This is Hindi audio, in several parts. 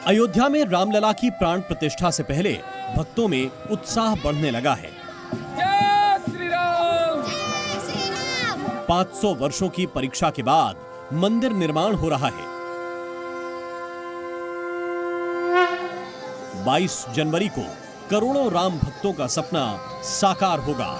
अयोध्या में रामलला की प्राण प्रतिष्ठा से पहले भक्तों में उत्साह बढ़ने लगा है। 500 वर्षों की परीक्षा के बाद मंदिर निर्माण हो रहा है। 22 जनवरी को करोड़ों राम भक्तों का सपना साकार होगा।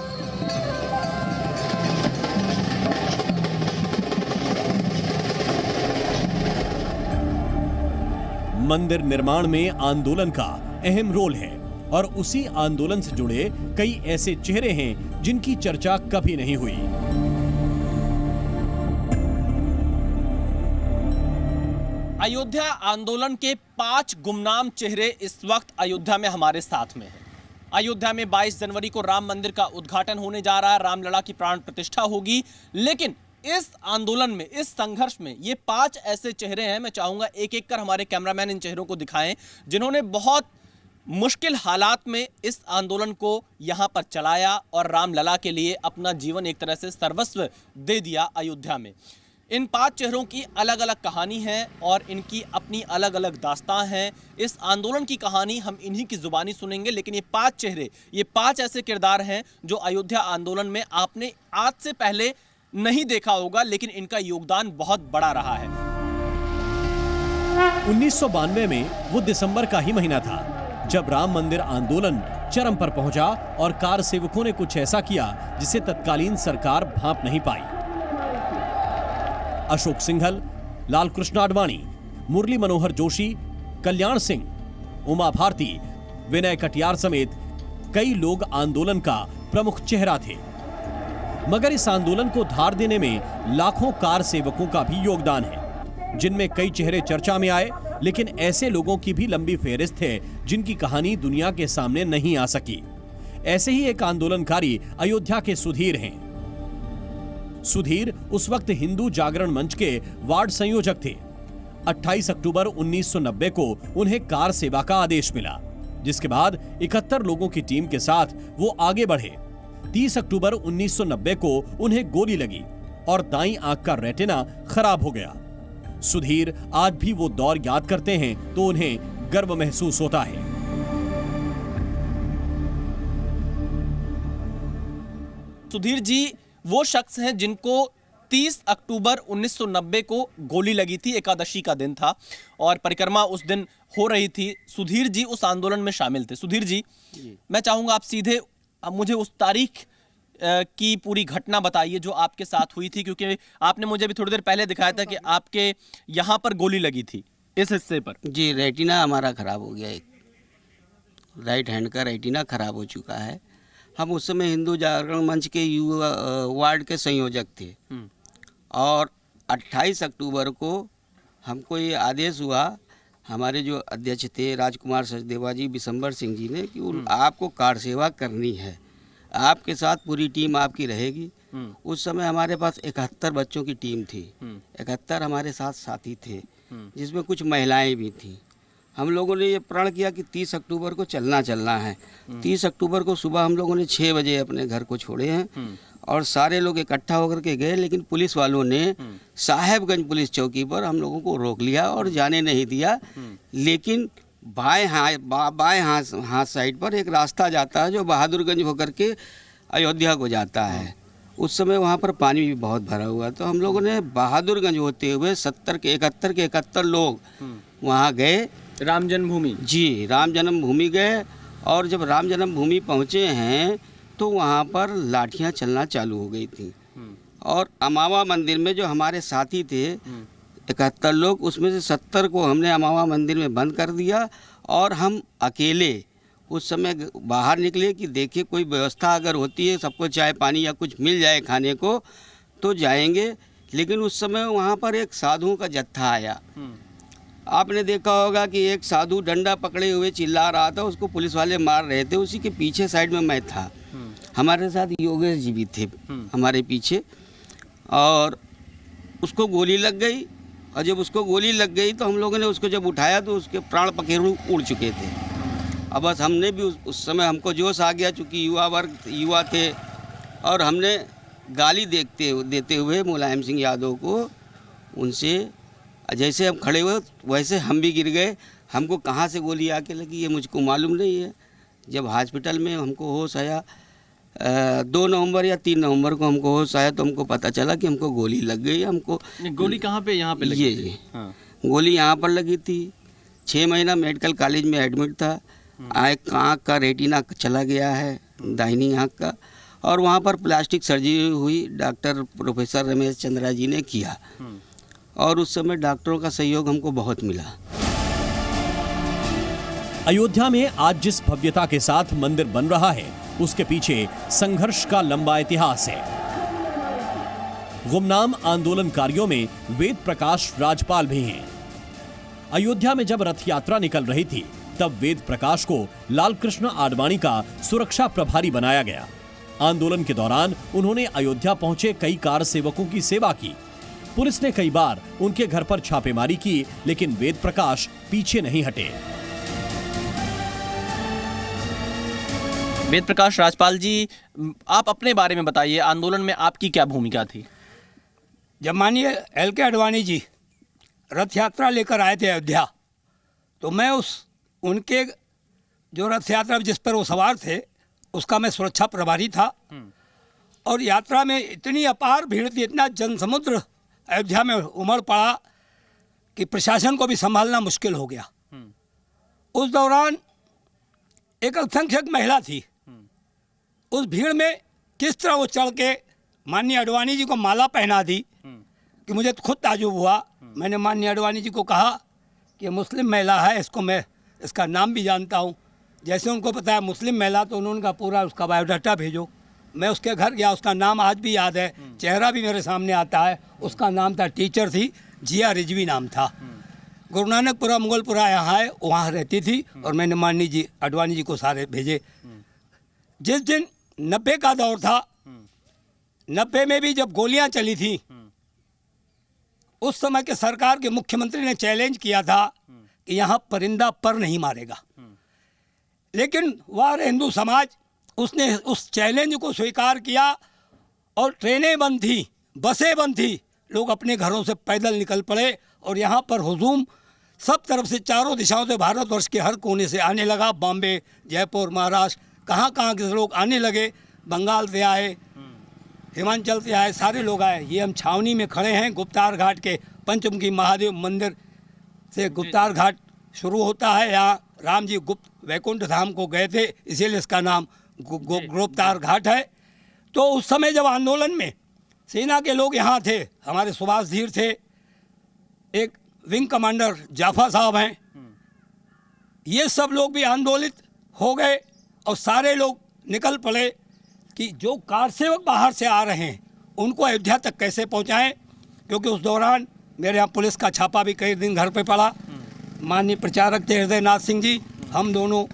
मंदिर निर्माण में आंदोलन का अहम रोल है और उसी आंदोलन से जुड़े कई ऐसे चेहरे हैं जिनकी चर्चा कभी नहीं हुई। अयोध्या आंदोलन के 5 गुमनाम चेहरे इस वक्त अयोध्या में हमारे साथ में हैं। अयोध्या में 22 जनवरी को राम मंदिर का उद्घाटन होने जा रहा है, रामलला की प्राण प्रतिष्ठा होगी। लेकिन इस आंदोलन में, इस संघर्ष में ये 5 ऐसे चेहरे हैं, मैं चाहूंगा एक एक कर हमारे कैमरामैन इन चेहरों को दिखाएं, जिन्होंने बहुत मुश्किल हालात में इस आंदोलन को यहां पर चलाया और रामलला के लिए अपना जीवन एक तरह से सर्वस्व दे दिया अयोध्या में। इन 5 चेहरों की अलग अलग कहानी है और इनकी अपनी अलग अलग दास्तां हैं। इस आंदोलन की कहानी हम इन्हीं की जुबानी सुनेंगे, लेकिन ये 5 चेहरे, ये 5 ऐसे किरदार हैं जो अयोध्या आंदोलन में आपने आज से पहले नहीं देखा होगा, लेकिन इनका योगदान बहुत बड़ा रहा है। 1992 में वो दिसंबर का ही महीना था जब राम मंदिर आंदोलन चरम पर पहुंचा और कार सेवकों ने कुछ ऐसा किया जिसे तत्कालीन सरकार भांप नहीं पाई। अशोक सिंघल, लाल कृष्ण आडवाणी, मुरली मनोहर जोशी, कल्याण सिंह, उमा भारती, विनय कटियार समेत कई लोग आंदोलन का प्रमुख चेहरा थे। मगर इस आंदोलन को धार देने में लाखों कार सेवकों का भी योगदान है, जिनमें कई चेहरे चर्चा में आए, लेकिन ऐसे लोगों की भी लंबी फेहरिस्त है जिनकी कहानी दुनिया के सामने नहीं आ सकी। ऐसे ही एक आंदोलनकारी अयोध्या के सुधीर हैं। सुधीर उस वक्त हिंदू जागरण मंच के वार्ड संयोजक थे। 28 अक्टूबर 1990 को उन्हें कार सेवा का आदेश मिला, जिसके बाद 71 लोगों की टीम के साथ वो आगे बढ़े। 30 अक्टूबर 1990 को उन्हें गोली लगी और दाईं आंख का रेटिना खराब हो गया। सुधीर आज भी वो दौर याद करते हैं तो उन्हें गर्व महसूस होता है। सुधीर जी वो शख्स हैं जिनको 30 अक्टूबर 1990 को गोली लगी थी। एकादशी का दिन था और परिक्रमा उस दिन हो रही थी। सुधीर जी उस आंदोलन में शामिल थे। सुधीर जी, मैं चाहूंगा आप सीधे मुझे उस तारीख की पूरी घटना बताइए जो आपके साथ हुई थी, क्योंकि आपने मुझे भी थोड़ी देर पहले दिखाया था कि आपके यहाँ पर गोली लगी थी इस हिस्से पर। जी, रेटिना हमारा ख़राब हो गया, एक राइट हैंड का रेटिना ख़राब हो चुका है। हम उस समय हिंदू जागरण मंच के युवा वार्ड के संयोजक थे और 28 अक्टूबर को हमको ये आदेश हुआ, हमारे जो अध्यक्ष थे राजकुमार सचदेवा जी, बिशंबर सिंह जी ने, कि आपको कार सेवा करनी है, आपके साथ पूरी टीम आपकी रहेगी। उस समय हमारे पास 71 बच्चों की टीम थी, 71 हमारे साथ साथी थे, जिसमें कुछ महिलाएं भी थीं। हम लोगों ने ये प्रण किया कि 30 अक्टूबर को चलना है। 30 अक्टूबर को सुबह हम लोगों ने 6 बजे अपने घर को छोड़े हैं और सारे लोग इकट्ठा होकर के गए, लेकिन पुलिस वालों ने साहेबगंज पुलिस चौकी पर हम लोगों को रोक लिया और जाने नहीं दिया। लेकिन बाएं हाथ साइड पर एक रास्ता जाता है जो बहादुरगंज होकर के अयोध्या को जाता है। उस समय वहाँ पर पानी भी बहुत भरा हुआ, तो हम लोगों ने बहादुरगंज होते हुए 71 लोग वहाँ गए। राम जन्मभूमि, जी, राम जन्मभूमि गए और जब राम जन्मभूमि पहुँचे हैं तो वहाँ पर लाठियाँ चलना चालू हो गई थी और अमावा मंदिर में जो हमारे साथी थे 71 लोग, उसमें से 70 को हमने अमावा मंदिर में बंद कर दिया और हम अकेले उस समय बाहर निकले कि देखिए कोई व्यवस्था अगर होती है, सबको चाय पानी या कुछ मिल जाए खाने को तो जाएंगे। लेकिन उस समय वहाँ पर एक साधुओं का जत्था आया। आपने देखा होगा कि एक साधु डंडा पकड़े हुए चिल्ला रहा था, उसको पुलिस वाले मार रहे थे। उसी के पीछे साइड में मैं था, हमारे साथ योगेश जी भी थे हमारे पीछे, और उसको गोली लग गई। और जब उसको गोली लग गई तो हम लोगों ने उसको जब उठाया तो उसके प्राण पखेरु उड़ चुके थे। अब बस हमने भी उस समय हमको जोश आ गया, चूँकि युवा थे, और हमने गाली देते हुए मुलायम सिंह यादव को उनसे जैसे हम खड़े हुए वैसे हम भी गिर गए। हमको कहाँ से गोली आके लगी ये मुझको मालूम नहीं है। जब हॉस्पिटल में हमको होश आया 2 नवंबर या 3 नवंबर को हमको होश आया, तो हमको पता चला कि हमको गोली लग गई। हमको गोली कहाँ पे? यहाँ पे लगी? ये गोली यहाँ पर लगी थी। 6 महीना मेडिकल कॉलेज में एडमिट था। आँख का रेटिना चला गया है, दाहिनी आँख का, और वहाँ पर प्लास्टिक सर्जरी हुई। डॉक्टर प्रोफेसर रमेश चंद्रा जी ने किया, और उस समय डॉक्टरों का सहयोग हमको बहुत मिला। अयोध्या में आज जिस भव्यता के साथ मंदिर बन रहा है, उसके पीछे संघर्ष का लंबा इतिहास है। गुमनाम आंदोलनकारियों में वेद प्रकाश राजपाल भी हैं। अयोध्या में जब रथ यात्रा निकल रही थी, तब वेद प्रकाश को लालकृष्ण आडवाणी का सुरक्षा प्रभारी बनाया गया। आंदोलन के दौरान उन्होंने अयोध्या पहुंचे कई कार सेवकों की सेवा की। पुलिस ने कई बार उनके घर पर छापेमारी की, लेकिन वेद प्रकाश पीछे नहीं हटे। वेद प्रकाश राजपाल जी, आप अपने बारे में बताइए, आंदोलन में आपकी क्या भूमिका थी? जब माननीय LK आडवाणी जी रथ यात्रा लेकर आए थे अयोध्या, तो मैं उनके जो रथ यात्रा जिस पर वो सवार थे उसका मैं सुरक्षा प्रभारी था। और यात्रा में इतनी अपार भीड़ थी, इतना जनसमुद्र अयोध्या में उमड़ पड़ा कि प्रशासन को भी संभालना मुश्किल हो गया। उस दौरान एक अल्पसंख्यक महिला थी। उस भीड़ में किस तरह वो चढ़ के माननीय आडवाणी जी को माला पहना दी कि मुझे खुद ताजुब हुआ। मैंने माननीय आडवाणी जी को कहा कि मुस्लिम महिला है, इसको मैं इसका नाम भी जानता हूँ। जैसे उनको पता है मुस्लिम महिला, तो उन्होंने कहा पूरा उसका बायोडाटा भेजो। मैं उसके घर गया, उसका नाम आज भी याद है, चेहरा भी मेरे सामने आता है। उसका नाम था, टीचर थी, जिया रिजवी नाम था। गुरु नानकपुरा मुगलपुरा यहाँ है, वहाँ रहती थी। और मैंने माननीय जी आडवाणी जी को सारे भेजे। जिस दिन 90 का दौर था, 90 में भी जब गोलियां चली थी, उस समय के सरकार के मुख्यमंत्री ने चैलेंज किया था कि यहाँ परिंदा पर नहीं मारेगा। लेकिन वह हिंदू समाज उसने उस चैलेंज को स्वीकार किया, और ट्रेनें बंद थी, बसें बंद थी, लोग अपने घरों से पैदल निकल पड़े। और यहाँ पर हुजूम सब तरफ से, चारों दिशाओं से, भारतवर्ष के हर कोने से आने लगा। बॉम्बे, जयपुर, महाराष्ट्र, कहाँ के लोग आने लगे। बंगाल से आए, हिमाचल से आए, सारे लोग आए। ये हम छावनी में खड़े हैं, गुप्तार घाट के पंचमुखी महादेव मंदिर से गुप्तार घाट शुरू होता है। यहाँ राम जी गुप्त वैकुंठ धाम को गए थे, इसीलिए इसका नाम गुप्तार घाट है। तो उस समय जब आंदोलन में सेना के लोग यहाँ थे, हमारे सुभाष धीर थे, एक विंग कमांडर जाफा साहब हैं, ये सब लोग भी आंदोलित हो गए। और सारे लोग निकल पड़े कि जो कार सेवक बाहर से आ रहे हैं उनको अयोध्या तक कैसे पहुँचाएं। क्योंकि उस दौरान मेरे यहाँ पुलिस का छापा भी कई दिन घर पे पड़ा। माननीय प्रचारक थे हृदयनाथ सिंह जी, हम दोनों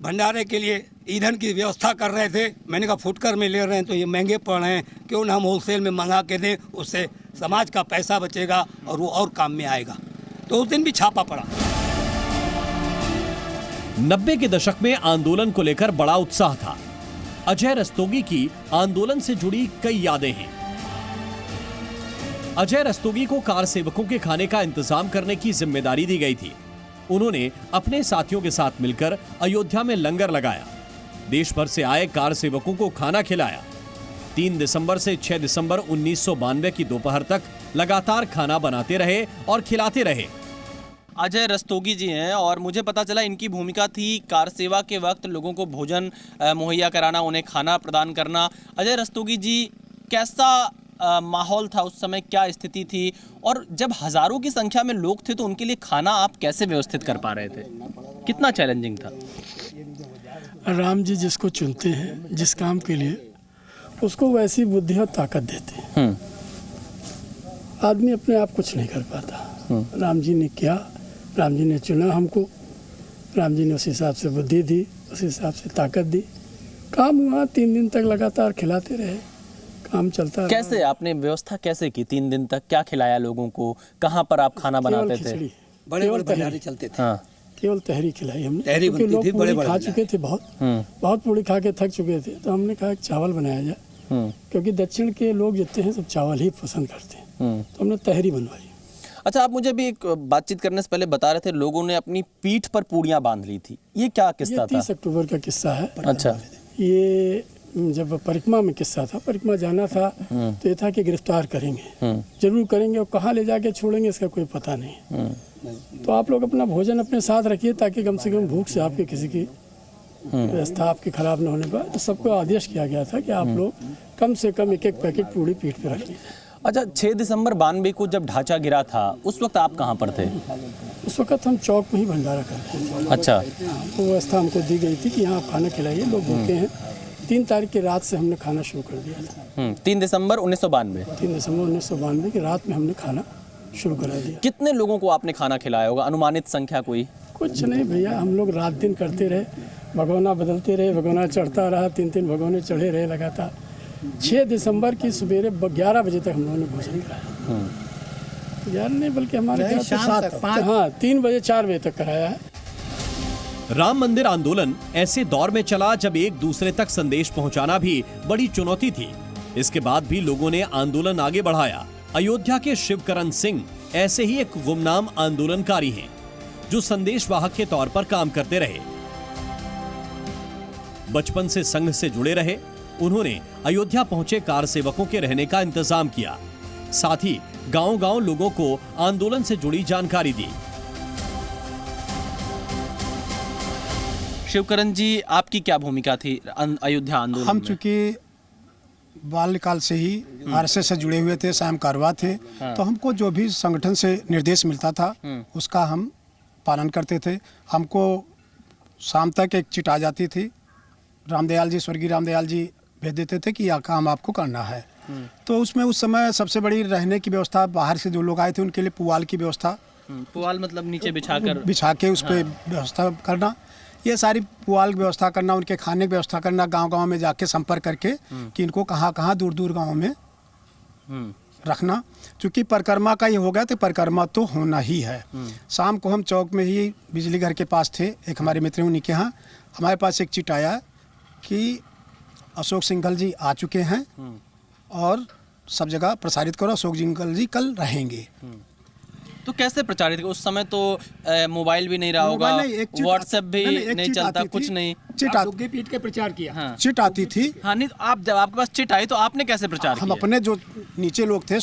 भंडारे के लिए ईंधन की व्यवस्था कर रहे थे। मैंने कहा फुटकर में ले रहे हैं तो ये महंगे पड़ रहे हैं, क्यों ना हम होलसेल में मंगा के दें, उससे समाज का पैसा बचेगा और वो और काम में आएगा। तो उस दिन भी छापा पड़ा। 90 के दशक में आंदोलन को लेकर बड़ा उत्साह था। अजय रस्तोगी की आंदोलन से जुड़ी कई यादें हैं। अजय रस्तोगी को कार सेवकों के खाने का इंतजाम करने की जिम्मेदारी दी गई थी। उन्होंने अपने साथियों के साथ मिलकर अयोध्या में लंगर लगाया, देश भर से आए कार सेवकों को खाना खिलाया। 3 दिसंबर से 6 दिसंबर 1992 की दोपहर तक लगातार खाना बनाते रहे और खिलाते रहे। अजय रस्तोगी जी हैं, और मुझे पता चला इनकी भूमिका थी कार सेवा के वक्त लोगों को भोजन मुहैया कराना, उन्हें खाना प्रदान करना। अजय रस्तोगी जी, कैसा माहौल था उस समय, क्या स्थिति थी? और जब हजारों की संख्या में लोग थे तो उनके लिए खाना आप कैसे व्यवस्थित कर पा रहे थे? कितना चैलेंजिंग था? राम जी जिसको चुनते हैं जिस काम के लिए, उसको वैसी बुद्धि और ताकत देते हैं। आदमी अपने आप कुछ नहीं कर पाता। राम जी ने किया, राम जी ने चुना हमको, राम जी ने उस हिसाब से बुद्धि दी, उस हिसाब से ताकत दी। काम हुआ, 3 दिन तक लगातार खिलाते रहे, काम चलता रहा। कैसे आपने व्यवस्था कैसे की? 3 दिन तक क्या खिलाया लोगों को? कहाँ पर आप खाना बनाते थे? बड़े बड़े भंडारे चलते थे। हाँ, केवल तहरी खिलाई हमने, तहरी क्योंकि लोग बड़े पूरी खा चुके थे, बहुत पूरी खा के थक चुके थे। तो हमने कहा चावल बनाया जाए, क्योंकि दक्षिण के लोग जितने हैं सब चावल ही पसंद करते हैं। तो हमने तहरी बनवाई। अच्छा, आप मुझे भी एक बातचीत करने से पहले बता रहे थे लोगों ने अपनी पीठ पर पूड़ियाँ बांध ली थी, ये क्या किस्सा था? 30 अक्टूबर का किस्सा है। अच्छा, ये जब परिक्रमा में किस्सा था, परिक्रमा जाना था तो ये था कि गिरफ्तार करेंगे, जरूर करेंगे, और कहाँ ले जाके छोड़ेंगे इसका कोई पता नहीं। तो आप लोग अपना भोजन अपने साथ रखिए ताकि कम से कम भूख से आपके किसी की व्यवस्था आपकी खराब न होने पाए। तो सबको आदेश किया गया था कि आप लोग कम से कम एक पैकेट पूड़ी पीठ पे रख लीजिए। अच्छा, 6 दिसंबर 92 को जब ढांचा गिरा था उस वक्त आप कहाँ पर थे? उस वक्त हम चौक में ही भंडारा करते थे। अच्छा, वो व्यवस्था हमको दी गई थी कि यहाँ आप खाना खिलाइए, लोग भूखे हैं। 3 तारीख की रात से हमने खाना शुरू कर दिया था। 3 दिसंबर 1992। 3 दिसंबर 1992 की रात में हमने खाना शुरू करा दिया। कितने लोगों को आपने खाना खिलाया होगा, अनुमानित संख्या कोई? कुछ नहीं भैया, हम लोग रात दिन करते रहे, भगोना बदलते रहे, भगोना चढ़ता रहा, 3-3 भगोने चढ़े रहे लगातार। 6 दिसंबर की सवेरे 11 बजे तक हम लोगों ने भोजन कराया। 11 नहीं बल्कि हमारे 3 बजे 4 बजे तक कराया है। राम मंदिर आंदोलन ऐसे दौर में चला जब एक दूसरे तक संदेश पहुंचाना भी बड़ी चुनौती थी। इसके बाद भी लोगों ने आंदोलन आगे बढ़ाया। अयोध्या के शिवकरण सिंह ऐसे ही एक गुमनाम आंदोलनकारी हैं, जो संदेशवाहक के तौर पर काम करते रहे। बचपन से संघ से जुड़े रहे, उन्होंने अयोध्या पहुंचे कार सेवकों के रहने का इंतजाम किया, साथ ही गांव-गांव लोगों को आंदोलन से जुड़ी जानकारी दी। शिवकरण जी, आपकी क्या भूमिका थी अयोध्या आंदोलन हम में? चूंकि बाल्यकाल से ही आरएसएस से जुड़े हुए थे, सायं कारवा थे, तो हमको जो भी संगठन से निर्देश मिलता था उसका हम पालन करते थे। हमको शाम तक एक चिट आ जाती थी, रामदयाल जी, स्वर्गीय रामदयाल जी भेज देते थे कि यह काम आपको करना है। तो उसमें उस समय सबसे बड़ी रहने की व्यवस्था, बाहर से जो लोग आए थे उनके लिए पुआल की व्यवस्था, पुआल मतलब नीचे बिछा के उस पर व्यवस्था करना, ये सारी पुआल की व्यवस्था करना, उनके खाने की व्यवस्था करना, गांव-गांव में जाके संपर्क करके कि इनको कहाँ-कहाँ दूर-दूर गांव में रखना। चूँकि परिक्रमा का ये हो गया तो परिक्रमा तो होना ही है। शाम को हम चौक में ही बिजली घर के पास थे, एक हमारे मित्र उन्हीं के यहाँ, हमारे पास एक चिट आया कि अशोक सिंघल जी आ चुके हैं और सब जगह प्रसारित करो, अशोक सिंघल जी कल रहेंगे। तो कैसे प्रचारित? उस समय तो मोबाइल भी नहीं रहा होगा, व्हाट्सएप भी नहीं चलता, कुछ नहीं। चिट पीठ के प्रचार किया। हाँ। चिट आती थी। हाँ, नहीं, आप जब आपके पास चिट आई तो आपने कैसे प्रचार हम किया? अपने जो नीचे लोग थे,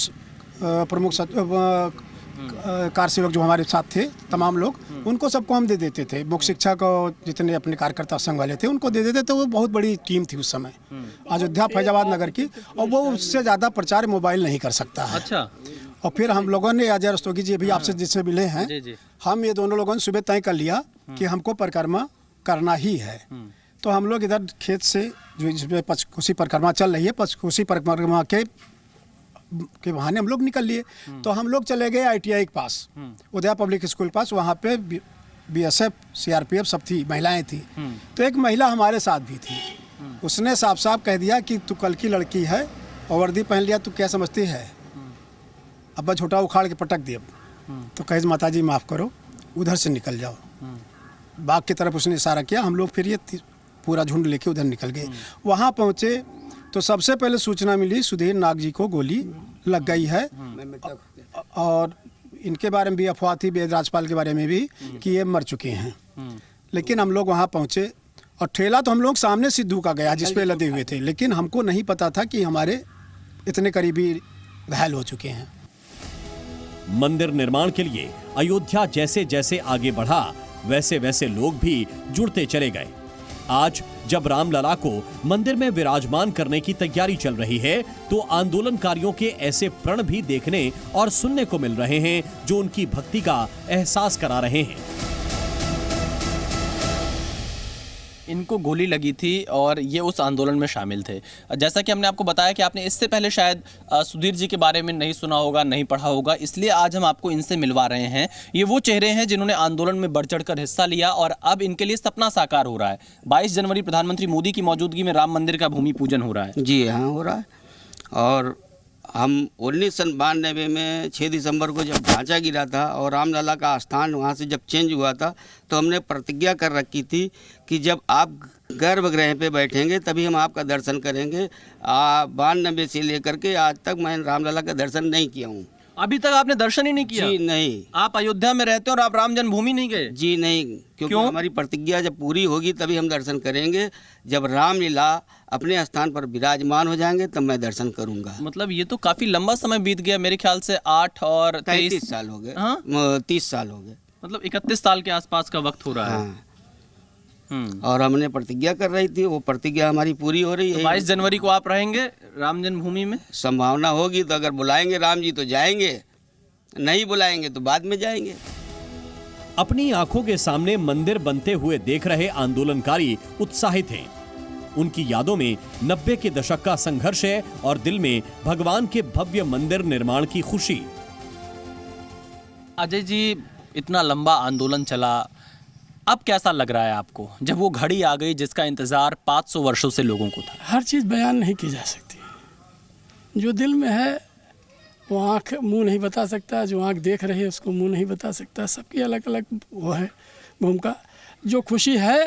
प्रमुख कार सेवक जो हमारे साथ थे, तमाम लोग, उनको सबको हम दे देते थे। मुख्य शिक्षक और जितने अपने कार्यकर्ता संघ वाले थे उनको दे देते थे। वो बहुत बड़ी टीम थी उस समय, अयोध्या फैजाबाद नगर की, और वो उससे ज़्यादा प्रचार मोबाइल नहीं कर सकता है। अच्छा। और फिर हम लोगों ने, अजय रस्तोगी जी भी आपसे जिससे मिले हैं, हम ये दोनों लोगों ने सुबह तय कर लिया कि हमको परिक्रमा करना ही है। तो हम लोग इधर खेत से जो जिसमें पंचकोसी परिक्रमा चल रही है, पंचकोसी परिक्रमा के बहाने हम लोग निकल लिए। तो हम लोग चले गए ITI के पास, उदया पब्लिक स्कूल के पास, वहाँ पे BSF CRPF सब थी, महिलाएं थी। तो एक महिला हमारे साथ भी थी, उसने साफ साफ कह दिया कि तू कल की लड़की है और वर्दी पहन लिया, तू क्या समझती है, अब्बा छोटा उखाड़ के पटक दिया। तो कहे माता जी माफ़ करो, उधर से निकल जाओ। बाग की तरफ उसने इशारा किया, हम लोग फिर ये पूरा झुंड लेके उधर निकल गए। वहाँ पहुँचे तो सबसे पहले सूचना मिली सुधीर नाग जी को गोली लग गई है, और इनके बारे में भी अफवाह थी, वेद राजपाल के बारे में भी, कि ये मर चुके हैं। लेकिन हम लोग वहाँ पहुँचे और ठेला तो हम लोग सामने सिद्धू का गया जिसपे लदे हुए थे, लेकिन हमको नहीं पता था कि हमारे इतने करीबी घायल हो चुके हैं। मंदिर निर्माण के लिए अयोध्या जैसे जैसे आगे बढ़ा, वैसे वैसे लोग भी जुड़ते चले गए। आज जब रामलला को मंदिर में विराजमान करने की तैयारी चल रही है, तो आंदोलनकारियों के ऐसे प्रण भी देखने और सुनने को मिल रहे हैं जो उनकी भक्ति का एहसास करा रहे हैं। इनको गोली लगी थी और ये उस आंदोलन में शामिल थे। जैसा कि हमने आपको बताया कि आपने इससे पहले शायद सुधीर जी के बारे में नहीं सुना होगा, नहीं पढ़ा होगा, इसलिए आज हम आपको इनसे मिलवा रहे हैं। ये वो चेहरे हैं जिन्होंने आंदोलन में बढ़ चढ़कर हिस्सा लिया और अब इनके लिए सपना साकार हो रहा है। 22 जनवरी प्रधानमंत्री मोदी की मौजूदगी में राम मंदिर का भूमि पूजन हो रहा है। जी हाँ, हो रहा है। और हम 1992 में 6 दिसंबर को जब ढांचा गिरा था और रामलला का स्थान वहाँ से जब चेंज हुआ था, तो हमने प्रतिज्ञा कर रखी थी कि जब आप गर्भगृह पे बैठेंगे तभी हम आपका दर्शन करेंगे। 92 से लेकर के आज तक मैं रामलला का दर्शन नहीं किया हूँ। अभी तक आपने दर्शन ही नहीं किया? जी नहीं। आप अयोध्या में रहते हो और आप राम जन्मभूमि नहीं गए? जी नहीं, क्योंकि क्यों? हमारी प्रतिज्ञा जब पूरी होगी तभी हम दर्शन करेंगे। जब रामलीला अपने स्थान पर विराजमान हो जाएंगे तब मैं दर्शन करूंगा। मतलब ये तो काफी लंबा समय बीत गया, मेरे ख्याल से 8 और 33 साल हो गए। हाँ? 30 साल हो गए। मतलब 31 साल के आसपास का वक्त हो रहा है। हाँ। और हमने प्रतिज्ञा कर रही थी, वो प्रतिज्ञा हमारी पूरी हो रही है। 22 जनवरी को आप रहेंगे राम जन्मभूमि में? संभावना होगी तो अगर बुलाएंगे राम जी तो जाएंगे, नहीं बुलाएंगे तो बाद में जाएंगे। अपनी आंखों के सामने मंदिर बनते हुए देख रहे आंदोलनकारी उत्साहित हैं। उनकी यादों में 90 के दशक का संघर्ष है और दिल में भगवान के भव्य मंदिर निर्माण की खुशी। अजय जी, इतना लंबा आंदोलन चला, अब कैसा लग रहा है आपको जब वो घड़ी आ गई जिसका इंतजार 500 वर्षों से लोगों को था? हर चीज़ बयान नहीं की जा सकती। जो दिल में है वो आँख मुंह नहीं बता सकता, जो आँख देख रही है उसको मुंह नहीं बता सकता। सबकी अलग अलग वो है भूमिका। जो खुशी है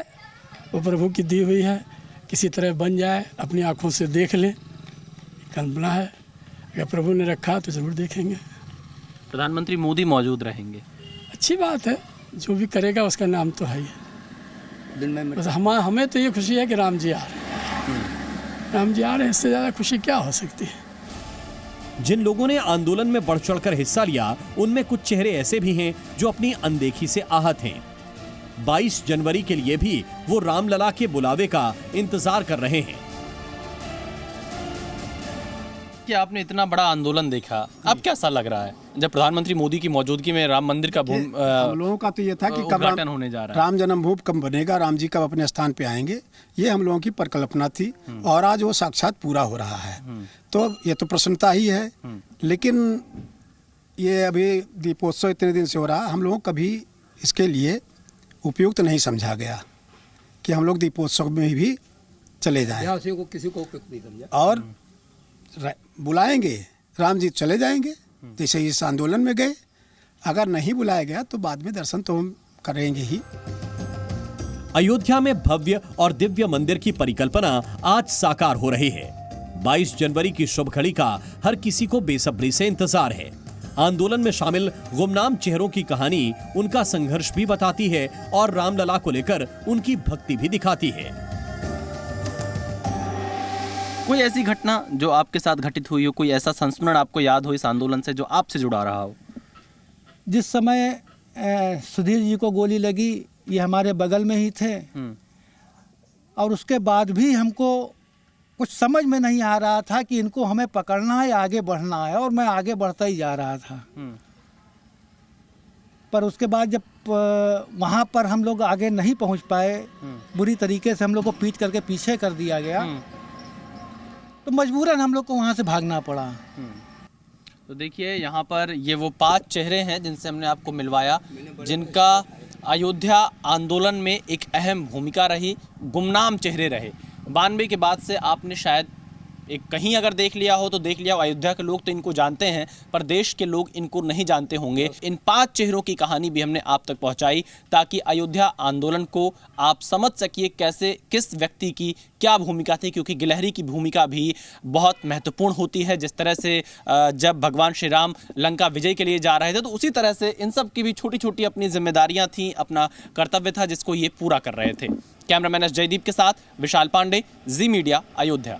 वो प्रभु की दी हुई है, किसी तरह बन जाए, अपनी आँखों से देख लें, कल्पना है। अगर प्रभु ने रखा तो ज़रूर देखेंगे। प्रधानमंत्री मोदी मौजूद रहेंगे, अच्छी बात है, जो भी करेगा उसका नाम तो है ही है। दिन में बस हमें तो ये खुशी है कि राम जी आ रहे हैं। राम जी आ रहे हैं, इससे ज़्यादा खुशी क्या हो सकती है। जिन लोगों ने आंदोलन में बढ़ चढ़कर हिस्सा लिया उनमें कुछ चेहरे ऐसे भी हैं जो अपनी अनदेखी से आहत हैं। 22 जनवरी के लिए भी वो रामलला के बुलावे का इंतजार कर रहे हैं। कि आपने इतना बड़ा आंदोलन देखा, अब कैसा लग रहा है जब प्रधानमंत्री मोदी की मौजूदगी में राम मंदिर का हम लोगों का तो ये था कि कब उद्घाटन होने जा रहा है, राम जन्मभूमि कब बनेगा, राम जी कब अपने स्थान पे आएंगे, ये हम लोगों की परिकल्पना थी और आज वो साक्षात पूरा हो रहा है। तो ये तो प्रसन्नता ही है। लेकिन ये अभी दीपोत्सव इतने दिन से हो रहा, हम लोगों को कभी इसके लिए उपयुक्त नहीं समझा गया कि हम लोग दीपोत्सव में भी चले जाएं किसी को उपयुक्त नहीं समझा। और बुलाएंगे राम जी चले जाएंगे, जैसे इस आंदोलन में गए। अगर नहीं बुलाया गया तो बाद में दर्शन तो हम करेंगे ही। अयोध्या में भव्य और दिव्य मंदिर की परिकल्पना आज साकार हो रही है। 22 जनवरी की शुभ घड़ी का हर किसी को बेसब्री से इंतजार है। आंदोलन में शामिल गुमनाम चेहरों की कहानी उनका संघर्ष भी बताती है और रामलला को लेकर उनकी भक्ति भी दिखाती है। कोई ऐसी घटना जो आपके साथ घटित हुई हो, कोई ऐसा संस्मरण आपको याद हो इस आंदोलन से जो आपसे जुड़ा रहा हो? जिस समय सुधीर जी को गोली लगी, ये हमारे बगल में ही थे और उसके बाद भी हमको कुछ समझ में नहीं आ रहा था कि इनको हमें पकड़ना है या आगे बढ़ना है, और मैं आगे बढ़ता ही जा रहा था। पर उसके बाद जब वहाँ पर हम लोग आगे नहीं पहुँच पाए, बुरी तरीके से हम लोग को पीट करके पीछे कर दिया गया, तो मजबूरन हम लोग को वहाँ से भागना पड़ा। तो देखिए यहाँ पर ये वो 5 चेहरे हैं जिनसे हमने आपको मिलवाया, जिनका अयोध्या आंदोलन में एक अहम भूमिका रही, गुमनाम चेहरे रहे। 92 के बाद से आपने शायद एक कहीं अगर देख लिया हो तो देख लिया हो, अयोध्या के लोग तो इनको जानते हैं पर देश के लोग इनको नहीं जानते होंगे। इन 5 चेहरों की कहानी भी हमने आप तक पहुंचाई ताकि अयोध्या आंदोलन को आप समझ सकिए कैसे, किस व्यक्ति की क्या भूमिका थी, क्योंकि गिलहरी की भूमिका भी बहुत महत्वपूर्ण होती है। जिस तरह से जब भगवान श्री राम लंका विजय के लिए जा रहे थे तो उसी तरह से इन सब की भी छोटी छोटी अपनी जिम्मेदारियां थीं, अपना कर्तव्य था जिसको ये पूरा कर रहे थे। कैमरामैन एस जयदीप के साथ विशाल पांडे, जी मीडिया, अयोध्या।